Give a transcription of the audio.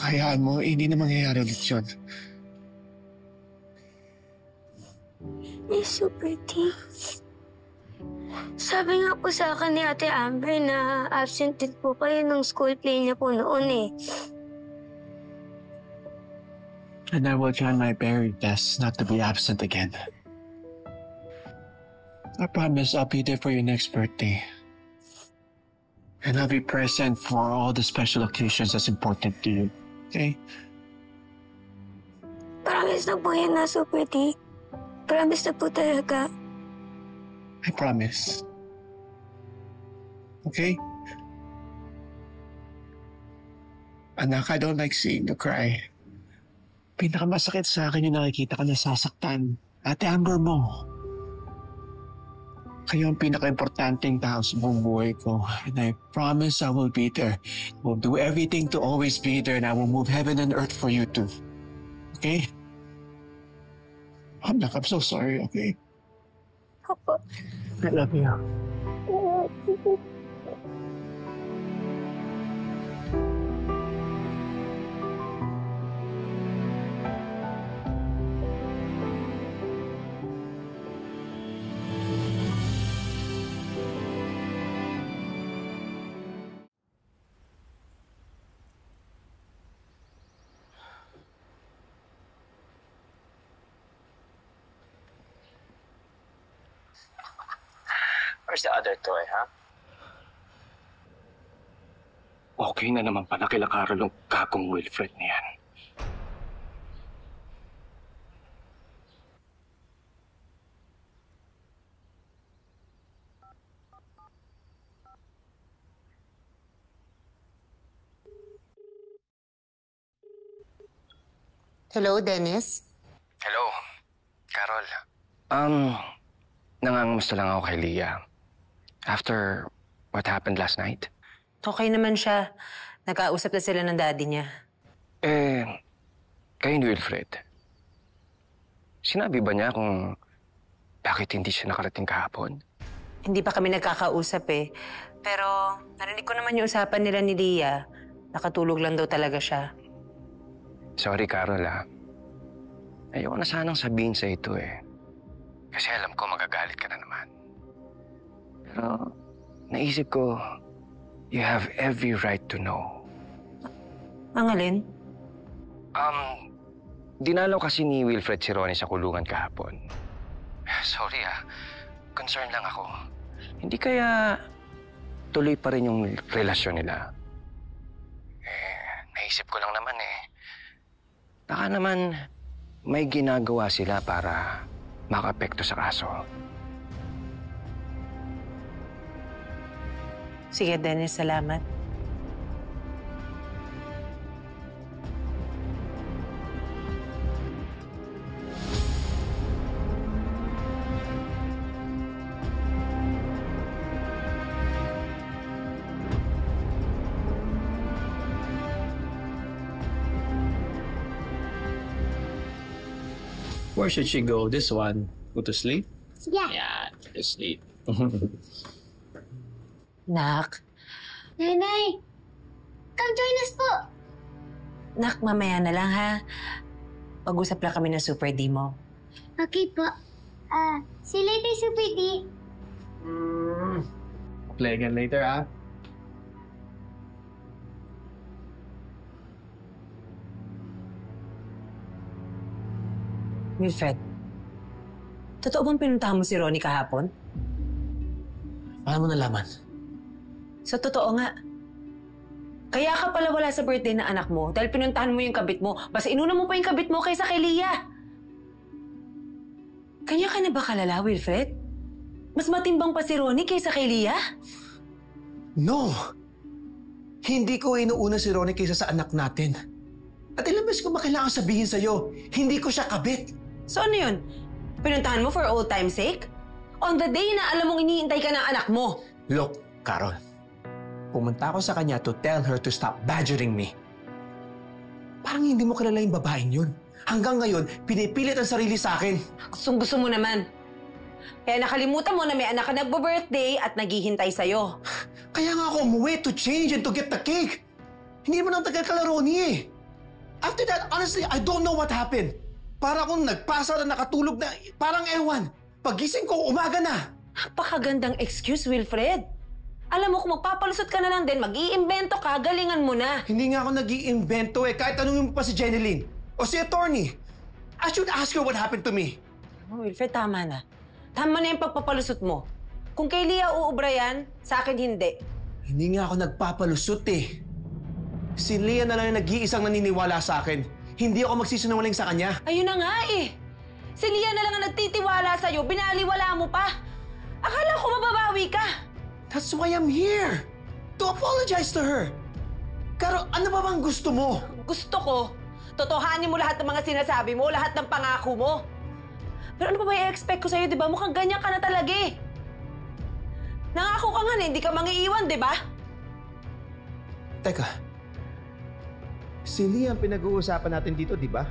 Hayaan mo, hindi na mangyayari ulit yun. Miss Super D. Sabi nga po sa akin ni Ate Amber na absent din po kayo ng school play niya po noon eh. And I will try my very best not to be absent again. I promise I'll be there for your next birthday. And I'll be present for all the special occasions that's important to you. Okay? Promise na po yan na, Super D. Promise na po talaga. I promise. Okay? Anak, I don't like seeing you cry. Pinakamasakit sa akin yung nakikita ka nasasaktan. Ate Amber mo. Kayo ang pinaka-importanting tao sa buong buhay ko. And I promise I will be there. We'll do everything to always be there and I will move heaven and earth for you too. Okay? Anak, I'm so sorry, okay? Opo. I love you. Where's the other toy, huh? Okay na naman pala kila Carol ang gagong Wilfred niyan. Hello, Dennis? Hello, Carol. Nangangamusta lang ako kay Leah. After what happened last night. Okay naman siya. Nakausap na sila ng daddy niya. Kayo ni Wilfred. Sinabi ba niya kung bakit hindi siya nakarating kahapon? Hindi pa kami nagkakausap eh. Pero narinig ko naman yung usapan nila ni Leah. Nakatulog lang daw talaga siya. Sorry, Carol, Ayoko na sanang sabihin sa ito eh. Kasi alam ko magagalit ka na naman. Pero naisip ko, you have every right to know. Ang alin? Dinalaw kasi ni Wilfred si Ronnie sa kulungan kahapon. Sorry concern lang ako. Hindi kaya tuloy pa rin yung relasyon nila? Naisip ko lang naman baka naman may ginagawa sila para maka-apekto sa kaso. Sige, Dennis, salamat. Where should she go? This one? Go to sleep? Yeah. Yeah, to sleep. Nak. Nanay! Come join us po! Nak, mamaya na lang ha. Pag-usap lang kami ng Super D mo. Okay po. See you later, Super D. Play again later, Wilfred, totoo bang pinuntahan mo si Ronnie kahapon? Paano mo nalaman? Sa totoo nga. Kaya ka pala wala sa birthday na anak mo dahil pinuntahan mo yung kabit mo. Basta inuna mo pa yung kabit mo kaysa kay Leah. Kanya ka na ba kalala, Wilfred? Mas matimbang pa si Ronnie kaysa kay Leah? No! Hindi ko inuuna si Ronnie kaysa sa anak natin. At ilang beses ko ba kailangan sabihin sa'yo, hindi ko siya kabit. So ano yun? Pinuntahan mo for old time's sake? On the day na alam mong iniintay ka ng anak mo? Look, Carol. Pumunta ako sa kanya to tell her to stop badgering me. Parang hindi mo kilala yung babaeng yun. Hanggang ngayon, pinipilit ang sarili sa akin. Gusto mo naman. Kaya nakalimutan mo na may anak ka nagbo-birthday at naghihintay sa'yo. Kaya nga ako umuwi to change and to get the cake. Hindi mo nang tagal kalaro niya eh. After that, honestly, I don't know what happened. Para akong nagpasa na nakatulog na parang ewan. Pagising ko, umaga na. Napakagandang excuse, Wilfred. Alam mo, kung magpapalusot ka na lang din, mag-iimbento ka, galingan mo na. Hindi nga ako nag-iimbento eh. Kahit tanungin mo pa si Jeneline o si attorney. I should ask her what happened to me. Oh, Wilfred, tama na. Tama na yung pagpapalusot mo. Kung kay Leah uubra yan, sa akin hindi. Hindi nga ako nagpapalusot eh. Si Leah na lang yung nag-iisang naniniwala sa akin. Hindi ako magsisinungaling sa kanya. Ayun na nga eh. Si Leah na lang ang nagtitiwala sa'yo, binaliwala mo pa. Akala ko mababawi ka. That's why I'm here. To apologize to her. Pero ano ba bang gusto mo? Gusto ko, totohanin mo lahat ng mga sinasabi mo, lahat ng pangako mo. Pero ano pa ba i-expect ko sa'yo, di ba? Mukhang ganyan ka na talaga eh. Nangako ka nga na hindi ka mangiiwan, di ba? Teka. Si Leah ang pinag-uusapan natin dito, di ba?